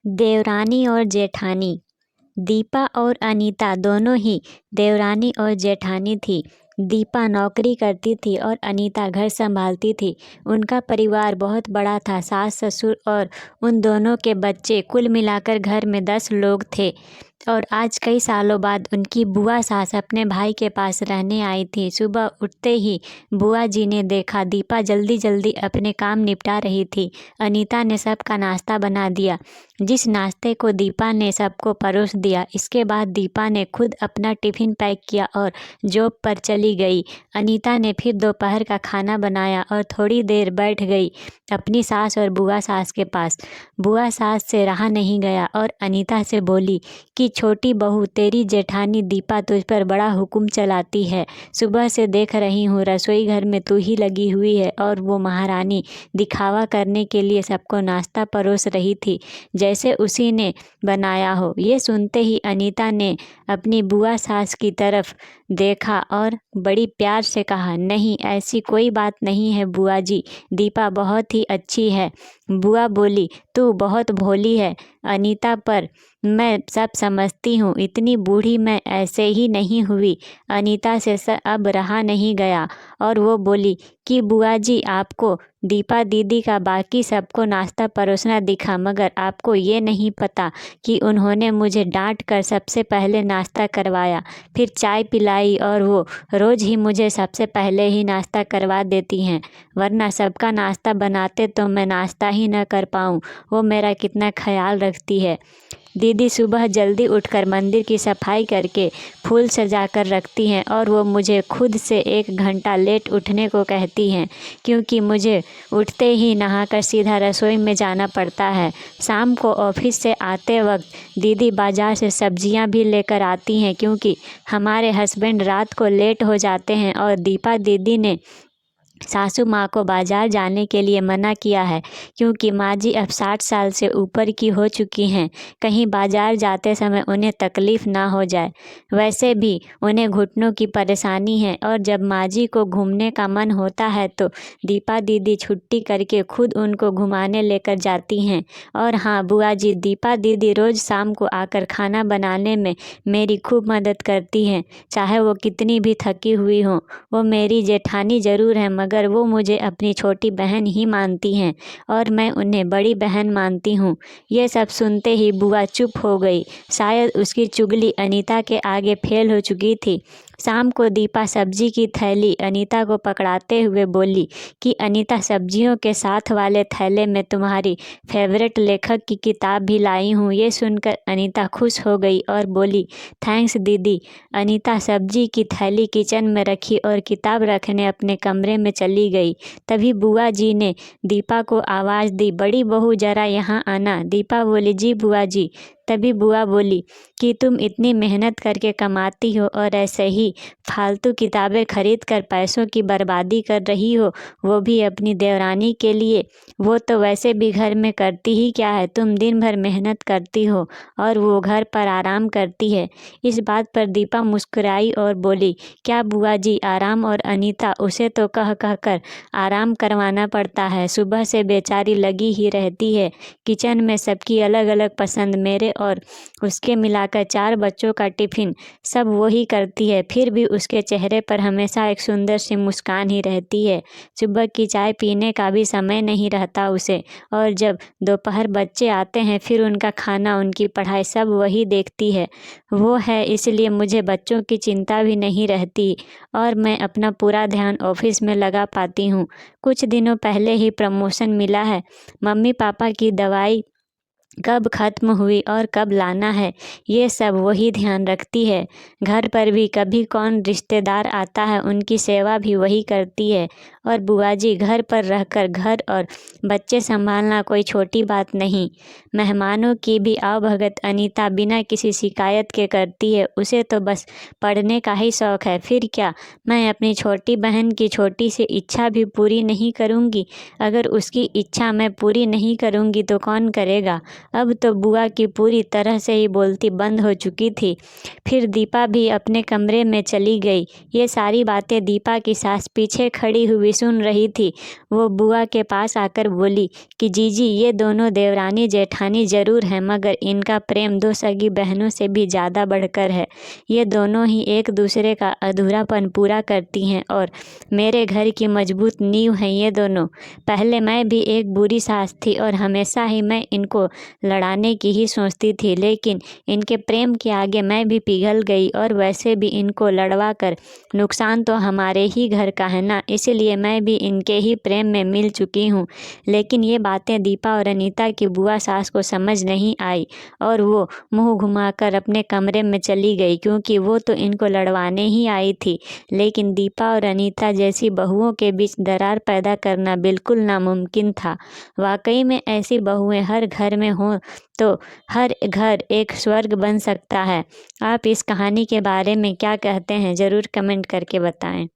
देवरानी और जेठानी। दीपा और अनीता दोनों ही देवरानी और जेठानी थी। दीपा नौकरी करती थी और अनीता घर संभालती थी। उनका परिवार बहुत बड़ा था, सास ससुर और उन दोनों के बच्चे, कुल मिलाकर घर में 10 लोग थे। और आज कई सालों बाद उनकी बुआ सास अपने भाई के पास रहने आई थी। सुबह उठते ही बुआ जी ने देखा दीपा जल्दी जल्दी अपने काम निपटा रही थी। अनीता ने सबका नाश्ता बना दिया, जिस नाश्ते को दीपा ने सबको परोस दिया। इसके बाद दीपा ने खुद अपना टिफ़िन पैक किया और जॉब पर चली गई। अनीता ने फिर दोपहर का खाना बनाया और थोड़ी देर बैठ गई अपनी सास और बुआ सास के पास। बुआ सास से रहा नहीं गया और अनीता से बोली कि छोटी बहू, तेरी जेठानी दीपा तुझ पर बड़ा हुक्म चलाती है। सुबह से देख रही हूँ रसोई घर में तू ही लगी हुई है और वो महारानी दिखावा करने के लिए सबको नाश्ता परोस रही थी, जैसे उसी ने बनाया हो। ये सुनते ही अनीता ने अपनी बुआ सास की तरफ देखा और बड़ी प्यार से कहा, नहीं, ऐसी कोई बात नहीं है बुआ जी, दीपा बहुत ही अच्छी है। बुआ बोली, तू बहुत भोली है अनीता, पर मैं सब समझती हूँ, इतनी बूढ़ी मैं ऐसे ही नहीं हुई। अनीता से अब रहा नहीं गया और वो बोली कि बुआ जी, आपको दीपा दीदी का बाकी सबको नाश्ता परोसना दिखा, मगर आपको ये नहीं पता कि उन्होंने मुझे डांट कर सबसे पहले नाश्ता करवाया, फिर चाय पिलाई, और वो रोज़ ही मुझे सबसे पहले ही नाश्ता करवा देती हैं, वरना सबका नाश्ता बनाते तो मैं नाश्ता ही न कर पाऊँ। वो मेरा कितना ख्याल रखती है। दीदी सुबह जल्दी उठकर मंदिर की सफाई करके फूल सजा कर रखती हैं और वो मुझे खुद से 1 घंटा लेट उठने को कहती हैं, क्योंकि मुझे उठते ही नहाकर सीधा रसोई में जाना पड़ता है। शाम को ऑफिस से आते वक्त दीदी बाज़ार से सब्जियां भी लेकर आती हैं, क्योंकि हमारे हस्बैंड रात को लेट हो जाते हैं और दीपा दीदी ने सासू माँ को बाज़ार जाने के लिए मना किया है, क्योंकि माँ जी अब 60 साल से ऊपर की हो चुकी हैं, कहीं बाज़ार जाते समय उन्हें तकलीफ़ ना हो जाए। वैसे भी उन्हें घुटनों की परेशानी है और जब माँ जी को घूमने का मन होता है तो दीपा दीदी छुट्टी करके खुद उनको घुमाने लेकर जाती हैं। और हाँ बुआ जी, दीपा दीदी रोज़ शाम को आकर खाना बनाने में मेरी खूब मदद करती हैं, चाहे वो कितनी भी थकी हुई हो। वो मेरी जेठानी ज़रूर है, मगर वो मुझे अपनी छोटी बहन ही मानती हैं और मैं उन्हें बड़ी बहन मानती हूँ। ये सब सुनते ही बुआ चुप हो गई। शायद उसकी चुगली अनीता के आगे फेल हो चुकी थी। शाम को दीपा सब्जी की थैली अनीता को पकड़ाते हुए बोली कि अनीता, सब्जियों के साथ वाले थैले में तुम्हारी फेवरेट लेखक की किताब भी लाई हूँ। ये सुनकर अनीता खुश हो गई और बोली, थैंक्स दीदी। अनीता सब्जी की थैली किचन में रखी और किताब रखने अपने कमरे में चली गई। तभी बुआ जी ने दीपा को आवाज़ दी, बड़ी बहू ज़रा यहाँ आना। दीपा बोली, जी बुआ जी। तभी बुआ बोली कि तुम इतनी मेहनत करके कमाती हो और ऐसे ही फालतू किताबें खरीद कर पैसों की बर्बादी कर रही हो, वो भी अपनी देवरानी के लिए। वो तो वैसे भी घर में करती ही क्या है, तुम दिन भर मेहनत करती हो और वो घर पर आराम करती है। इस बात पर दीपा मुस्कुराई और बोली, क्या बुआ जी आराम? और अनीता, उसे तो कह कह कर आराम करवाना पड़ता है, सुबह से बेचारी लगी ही रहती है। किचन में सबकी अलग अलग पसंद, मेरे और उसके मिलाकर 4 बच्चों का टिफ़िन सब वो ही करती है, फिर भी उसके चेहरे पर हमेशा एक सुंदर सी मुस्कान ही रहती है। सुबह की चाय पीने का भी समय नहीं रहता उसे, और जब दोपहर बच्चे आते हैं फिर उनका खाना, उनकी पढ़ाई सब वही देखती है। वो है, इसलिए मुझे बच्चों की चिंता भी नहीं रहती और मैं अपना पूरा ध्यान ऑफिस में लगा पाती हूँ। कुछ दिनों पहले ही प्रमोशन मिला है। मम्मी पापा की दवाई कब ख़त्म हुई और कब लाना है, ये सब वही ध्यान रखती है। घर पर भी कभी कौन रिश्तेदार आता है, उनकी सेवा भी वही करती है। और बुआ जी, घर पर रहकर घर और बच्चे संभालना कोई छोटी बात नहीं। मेहमानों की भी आवभगत अनीता बिना किसी शिकायत के करती है। उसे तो बस पढ़ने का ही शौक़ है, फिर क्या मैं अपनी छोटी बहन की छोटी सी इच्छा भी पूरी नहीं करूँगी? अगर उसकी इच्छा मैं पूरी नहीं करूँगी तो कौन करेगा? अब तो बुआ की पूरी तरह से ही बोलती बंद हो चुकी थी। फिर दीपा भी अपने कमरे में चली गई। ये सारी बातें दीपा की सास पीछे खड़ी हुई सुन रही थी वो बुआ के पास आकर बोली कि जीजी ये दोनों देवरानी जेठानी ज़रूर हैं, मगर इनका प्रेम 2 सगी बहनों से भी ज़्यादा बढ़कर है। ये दोनों ही एक दूसरे का अधूरापन पूरा करती हैं और मेरे घर की मजबूत नींव हैं ये दोनों। पहले मैं भी एक बुरी सास थी और हमेशा ही मैं इनको लड़ाने की ही सोचती थी, लेकिन इनके प्रेम के आगे मैं भी पिघल गई और वैसे भी इनको लड़वा कर नुकसान तो हमारे ही घर का है ना, इसलिए मैं भी इनके ही प्रेम में मिल चुकी हूँ। लेकिन ये बातें दीपा और अनीता की बुआ सास को समझ नहीं आई और वो मुंह घुमाकर अपने कमरे में चली गई, क्योंकि वो तो इनको लड़वाने ही आई थी। लेकिन दीपा और अनीता जैसी बहुओं के बीच दरार पैदा करना बिल्कुल नामुमकिन था। वाकई में ऐसी बहुएं हर घर में हों तो हर घर एक स्वर्ग बन सकता है। आप इस कहानी के बारे में क्या कहते हैं ज़रूर कमेंट करके बताएं।